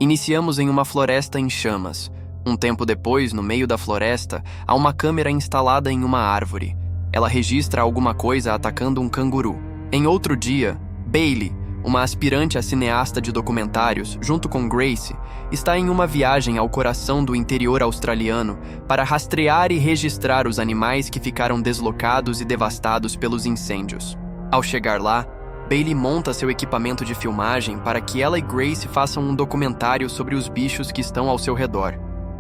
Iniciamos em uma floresta em chamas. Um tempo depois, no meio da floresta, há uma câmera instalada em uma árvore. Ela registra alguma coisa atacando um canguru. Em outro dia, Bailey, uma aspirante a cineasta de documentários, junto com Grace, está em uma viagem ao coração do interior australiano para rastrear e registrar os animais que ficaram deslocados e devastados pelos incêndios. Ao chegar lá, Bailey monta seu equipamento de filmagem para que ela e Grace façam um documentário sobre os bichos que estão ao seu redor.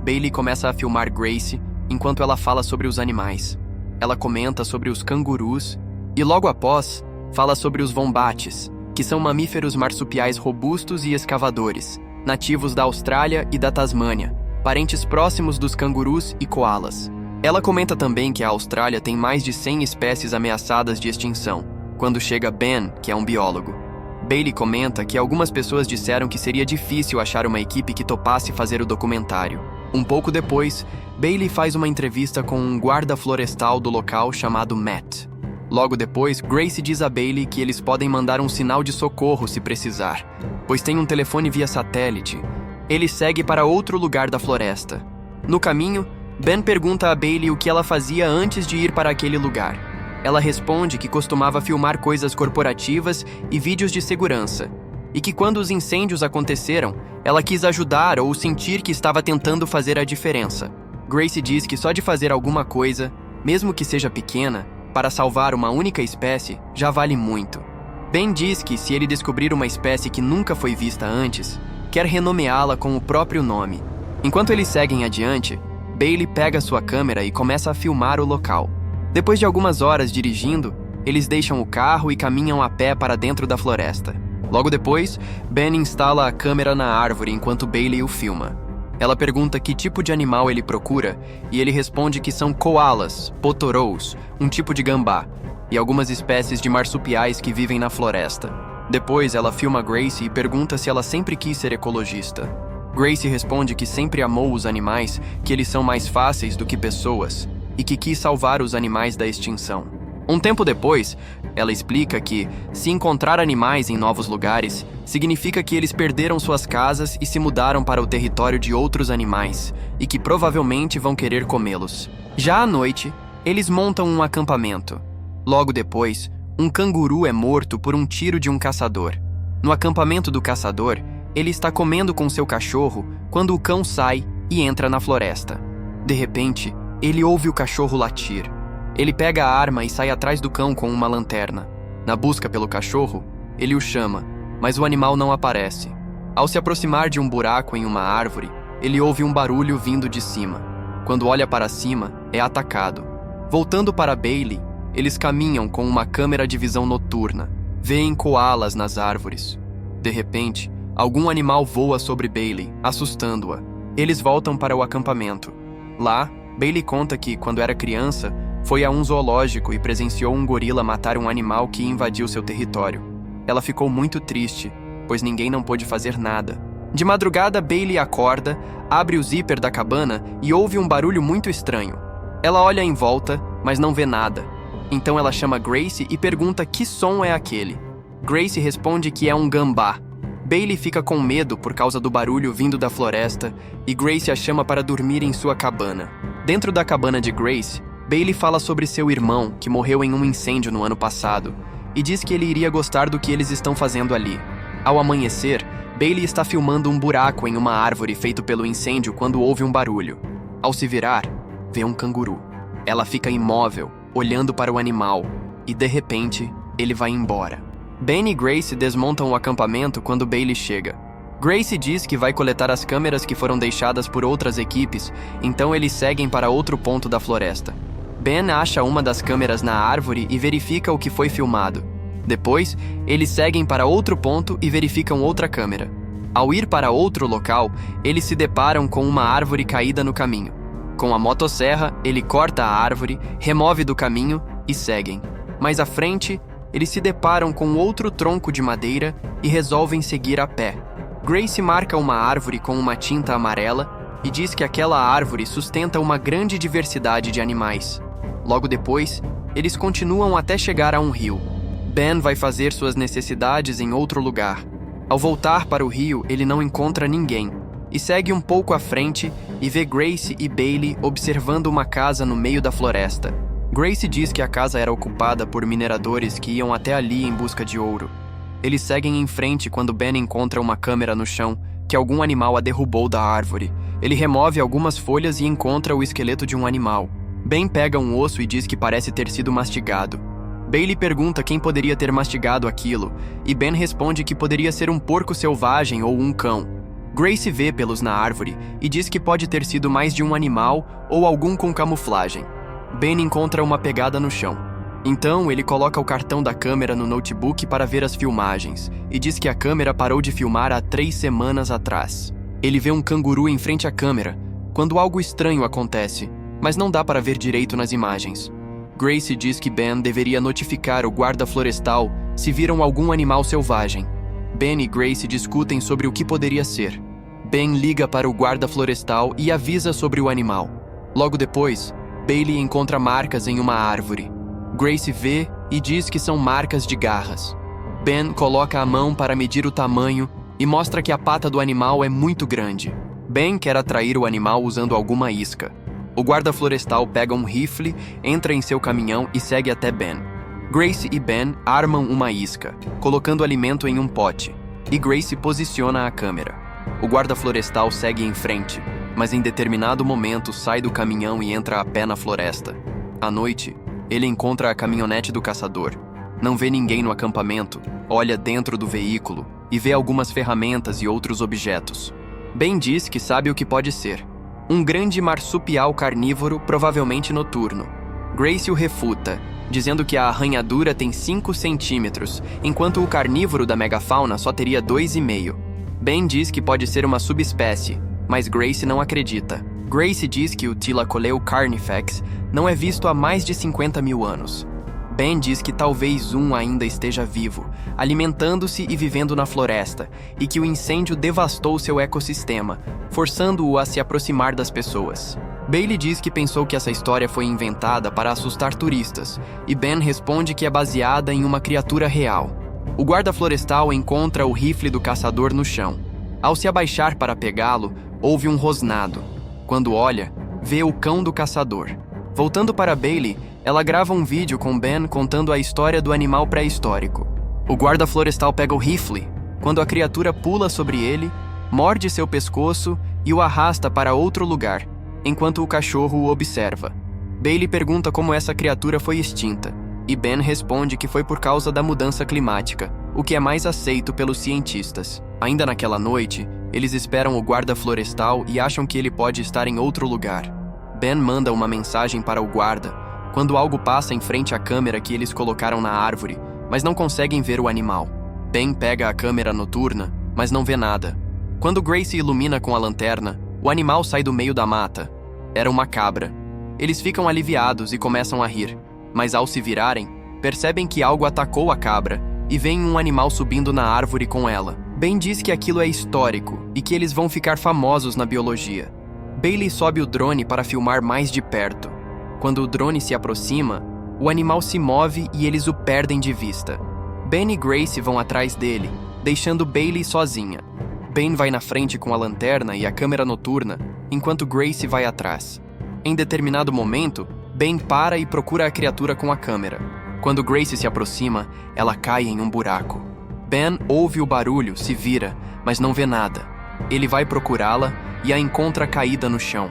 Bailey começa a filmar Grace enquanto ela fala sobre os animais. Ela comenta sobre os cangurus e, logo após, fala sobre os wombates, que são mamíferos marsupiais robustos e escavadores, nativos da Austrália e da Tasmânia, parentes próximos dos cangurus e koalas. Ela comenta também que a Austrália tem mais de 100 espécies ameaçadas de extinção, quando chega Ben, que é um biólogo. Bailey comenta que algumas pessoas disseram que seria difícil achar uma equipe que topasse fazer o documentário. Um pouco depois, Bailey faz uma entrevista com um guarda florestal do local chamado Matt. Logo depois, Grace diz a Bailey que eles podem mandar um sinal de socorro se precisar, pois tem um telefone via satélite. Ele segue para outro lugar da floresta. No caminho, Ben pergunta a Bailey o que ela fazia antes de ir para aquele lugar. Ela responde que costumava filmar coisas corporativas e vídeos de segurança, e que quando os incêndios aconteceram, ela quis ajudar ou sentir que estava tentando fazer a diferença. Grace diz que só de fazer alguma coisa, mesmo que seja pequena, para salvar uma única espécie, já vale muito. Ben diz que se ele descobrir uma espécie que nunca foi vista antes, quer renomeá-la com o próprio nome. Enquanto eles seguem adiante, Bailey pega sua câmera e começa a filmar o local. Depois de algumas horas dirigindo, eles deixam o carro e caminham a pé para dentro da floresta. Logo depois, Ben instala a câmera na árvore enquanto Bailey o filma. Ela pergunta que tipo de animal ele procura e ele responde que são koalas, potorous, um tipo de gambá, e algumas espécies de marsupiais que vivem na floresta. Depois, ela filma Grace e pergunta se ela sempre quis ser ecologista. Grace responde que sempre amou os animais, que eles são mais fáceis do que pessoas, e que quis salvar os animais da extinção. Um tempo depois, ela explica que, se encontrar animais em novos lugares, significa que eles perderam suas casas e se mudaram para o território de outros animais, e que provavelmente vão querer comê-los. Já à noite, eles montam um acampamento. Logo depois, um canguru é morto por um tiro de um caçador. No acampamento do caçador, ele está comendo com seu cachorro quando o cão sai e entra na floresta. De repente, ele ouve o cachorro latir. Ele pega a arma e sai atrás do cão com uma lanterna. Na busca pelo cachorro, ele o chama, mas o animal não aparece. Ao se aproximar de um buraco em uma árvore, ele ouve um barulho vindo de cima. Quando olha para cima, é atacado. Voltando para Bailey, eles caminham com uma câmera de visão noturna. Veem koalas nas árvores. De repente, algum animal voa sobre Bailey, assustando-a. Eles voltam para o acampamento. Lá, Bailey conta que, quando era criança, foi a um zoológico e presenciou um gorila matar um animal que invadiu seu território. Ela ficou muito triste, pois ninguém não pôde fazer nada. De madrugada, Bailey acorda, abre o zíper da cabana e ouve um barulho muito estranho. Ela olha em volta, mas não vê nada. Então ela chama Grace e pergunta que som é aquele. Grace responde que é um gambá. Bailey fica com medo por causa do barulho vindo da floresta e Grace a chama para dormir em sua cabana. Dentro da cabana de Grace, Bailey fala sobre seu irmão, que morreu em um incêndio no ano passado, e diz que ele iria gostar do que eles estão fazendo ali. Ao amanhecer, Bailey está filmando um buraco em uma árvore feito pelo incêndio quando ouve um barulho. Ao se virar, vê um canguru. Ela fica imóvel, olhando para o animal, e de repente, ele vai embora. Ben e Grace desmontam o acampamento quando Bailey chega. Grace diz que vai coletar as câmeras que foram deixadas por outras equipes, então eles seguem para outro ponto da floresta. Ben acha uma das câmeras na árvore e verifica o que foi filmado. Depois, eles seguem para outro ponto e verificam outra câmera. Ao ir para outro local, eles se deparam com uma árvore caída no caminho. Com a motosserra, ele corta a árvore, remove do caminho e seguem. Mais à frente, eles se deparam com outro tronco de madeira e resolvem seguir a pé. Grace marca uma árvore com uma tinta amarela e diz que aquela árvore sustenta uma grande diversidade de animais. Logo depois, eles continuam até chegar a um rio. Ben vai fazer suas necessidades em outro lugar. Ao voltar para o rio, ele não encontra ninguém e segue um pouco à frente e vê Grace e Bailey observando uma casa no meio da floresta. Grace diz que a casa era ocupada por mineradores que iam até ali em busca de ouro. Eles seguem em frente quando Ben encontra uma câmera no chão que algum animal a derrubou da árvore. Ele remove algumas folhas e encontra o esqueleto de um animal. Ben pega um osso e diz que parece ter sido mastigado. Bailey pergunta quem poderia ter mastigado aquilo, e Ben responde que poderia ser um porco selvagem ou um cão. Grace vê pelos na árvore e diz que pode ter sido mais de um animal ou algum com camuflagem. Ben encontra uma pegada no chão. Então, ele coloca o cartão da câmera no notebook para ver as filmagens, e diz que a câmera parou de filmar há 3 semanas atrás. Ele vê um canguru em frente à câmera, quando algo estranho acontece, mas não dá para ver direito nas imagens. Grace diz que Ben deveria notificar o guarda florestal se viram algum animal selvagem. Ben e Grace discutem sobre o que poderia ser. Ben liga para o guarda florestal e avisa sobre o animal. Logo depois, Bailey encontra marcas em uma árvore. Grace vê e diz que são marcas de garras. Ben coloca a mão para medir o tamanho e mostra que a pata do animal é muito grande. Ben quer atrair o animal usando alguma isca. O guarda florestal pega um rifle, entra em seu caminhão e segue até Ben. Grace e Ben armam uma isca, colocando alimento em um pote, e Grace posiciona a câmera. O guarda florestal segue em frente, mas em determinado momento sai do caminhão e entra a pé na floresta. À noite, ele encontra a caminhonete do caçador. Não vê ninguém no acampamento, olha dentro do veículo e vê algumas ferramentas e outros objetos. Ben diz que sabe o que pode ser. Um grande marsupial carnívoro, provavelmente noturno. Grace o refuta, dizendo que a arranhadura tem 5 centímetros, enquanto o carnívoro da megafauna só teria 2,5. Ben diz que pode ser uma subespécie, mas Grace não acredita. Grace diz que o Thylacoleo carnifex não é visto há mais de 50 mil anos. Ben diz que talvez um ainda esteja vivo, alimentando-se e vivendo na floresta, e que o incêndio devastou seu ecossistema, forçando-o a se aproximar das pessoas. Bailey diz que pensou que essa história foi inventada para assustar turistas, e Ben responde que é baseada em uma criatura real. O guarda florestal encontra o rifle do caçador no chão. Ao se abaixar para pegá-lo, ouve um rosnado. Quando olha, vê o cão do caçador. Voltando para Bailey, ela grava um vídeo com Ben contando a história do animal pré-histórico. O guarda florestal pega o rifle, quando a criatura pula sobre ele, morde seu pescoço e o arrasta para outro lugar, enquanto o cachorro o observa. Bailey pergunta como essa criatura foi extinta, e Ben responde que foi por causa da mudança climática, o que é mais aceito pelos cientistas. Ainda naquela noite, eles esperam o guarda florestal e acham que ele pode estar em outro lugar. Ben manda uma mensagem para o guarda, quando algo passa em frente à câmera que eles colocaram na árvore, mas não conseguem ver o animal. Ben pega a câmera noturna, mas não vê nada. Quando Grace ilumina com a lanterna, o animal sai do meio da mata. Era uma cabra. Eles ficam aliviados e começam a rir, mas ao se virarem, percebem que algo atacou a cabra e veem um animal subindo na árvore com ela. Ben diz que aquilo é histórico e que eles vão ficar famosos na biologia. Bailey sobe o drone para filmar mais de perto. Quando o drone se aproxima, o animal se move e eles o perdem de vista. Ben e Grace vão atrás dele, deixando Bailey sozinha. Ben vai na frente com a lanterna e a câmera noturna, enquanto Grace vai atrás. Em determinado momento, Ben para e procura a criatura com a câmera. Quando Grace se aproxima, ela cai em um buraco. Ben ouve o barulho, se vira, mas não vê nada. Ele vai procurá-la e a encontra caída no chão.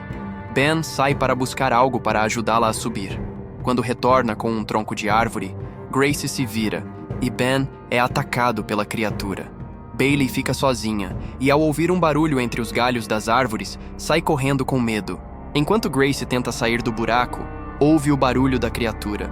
Ben sai para buscar algo para ajudá-la a subir. Quando retorna com um tronco de árvore, Grace se vira e Ben é atacado pela criatura. Bailey fica sozinha e, ao ouvir um barulho entre os galhos das árvores, sai correndo com medo. Enquanto Grace tenta sair do buraco, ouve o barulho da criatura.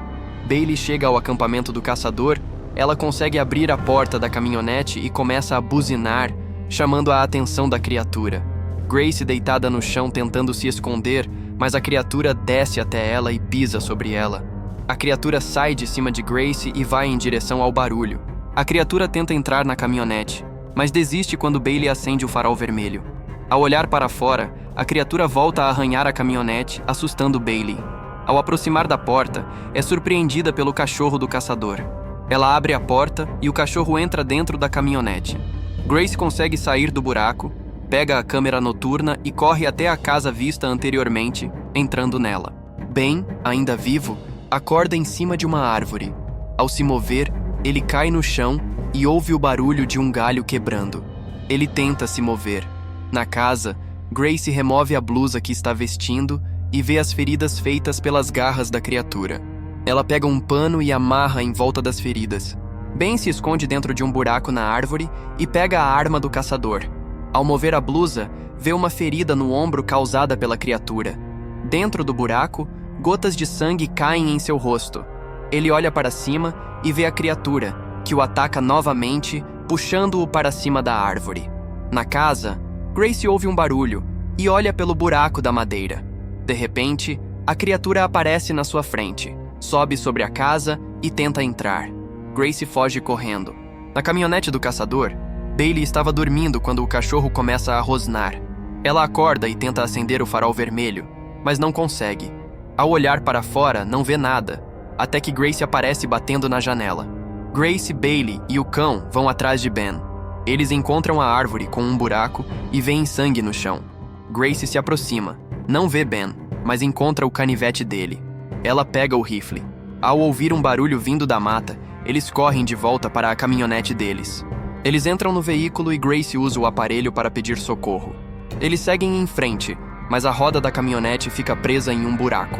Bailey chega ao acampamento do caçador, ela consegue abrir a porta da caminhonete e começa a buzinar, chamando a atenção da criatura. Grace deitada no chão tentando se esconder, mas a criatura desce até ela e pisa sobre ela. A criatura sai de cima de Grace e vai em direção ao barulho. A criatura tenta entrar na caminhonete, mas desiste quando Bailey acende o farol vermelho. Ao olhar para fora, a criatura volta a arranhar a caminhonete, assustando Bailey. Ao aproximar da porta, é surpreendida pelo cachorro do caçador. Ela abre a porta e o cachorro entra dentro da caminhonete. Grace consegue sair do buraco, pega a câmera noturna e corre até a casa vista anteriormente, entrando nela. Ben, ainda vivo, acorda em cima de uma árvore. Ao se mover, ele cai no chão e ouve o barulho de um galho quebrando. Ele tenta se mover. Na casa, Grace remove a blusa que está vestindo e vê as feridas feitas pelas garras da criatura. Ela pega um pano e amarra em volta das feridas. Ben se esconde dentro de um buraco na árvore e pega a arma do caçador. Ao mover a blusa, vê uma ferida no ombro causada pela criatura. Dentro do buraco, gotas de sangue caem em seu rosto. Ele olha para cima e vê a criatura, que o ataca novamente, puxando-o para cima da árvore. Na casa, Grace ouve um barulho e olha pelo buraco da madeira. De repente, a criatura aparece na sua frente, sobe sobre a casa e tenta entrar. Grace foge correndo. Na caminhonete do caçador, Bailey estava dormindo quando o cachorro começa a rosnar. Ela acorda e tenta acender o farol vermelho, mas não consegue. Ao olhar para fora, não vê nada, até que Grace aparece batendo na janela. Grace, Bailey e o cão vão atrás de Ben. Eles encontram a árvore com um buraco e veem sangue no chão. Grace se aproxima, não vê Ben, mas encontra o canivete dele. Ela pega o rifle. Ao ouvir um barulho vindo da mata, eles correm de volta para a caminhonete deles. Eles entram no veículo e Grace usa o aparelho para pedir socorro. Eles seguem em frente, mas a roda da caminhonete fica presa em um buraco.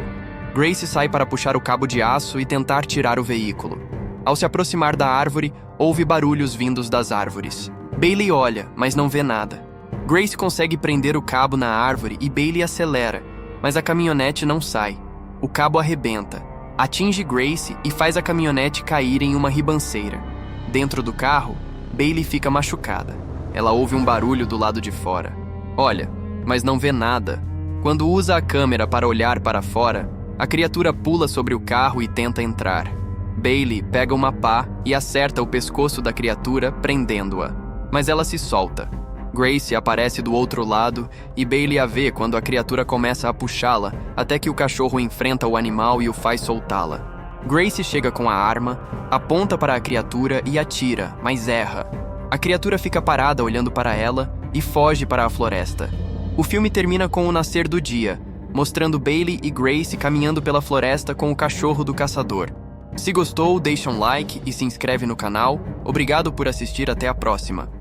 Grace sai para puxar o cabo de aço e tentar tirar o veículo. Ao se aproximar da árvore, ouve barulhos vindos das árvores. Bailey olha, mas não vê nada. Grace consegue prender o cabo na árvore e Bailey acelera, mas a caminhonete não sai. O cabo arrebenta, atinge Grace e faz a caminhonete cair em uma ribanceira. Dentro do carro, Bailey fica machucada. Ela ouve um barulho do lado de fora. Olha, mas não vê nada. Quando usa a câmera para olhar para fora, a criatura pula sobre o carro e tenta entrar. Bailey pega uma pá e acerta o pescoço da criatura, prendendo-a. Mas ela se solta. Grace aparece do outro lado e Bailey a vê quando a criatura começa a puxá-la, até que o cachorro enfrenta o animal e o faz soltá-la. Grace chega com a arma, aponta para a criatura e atira, mas erra. A criatura fica parada olhando para ela e foge para a floresta. O filme termina com o nascer do dia, mostrando Bailey e Grace caminhando pela floresta com o cachorro do caçador. Se gostou, deixa um like e se inscreve no canal. Obrigado por assistir, até a próxima.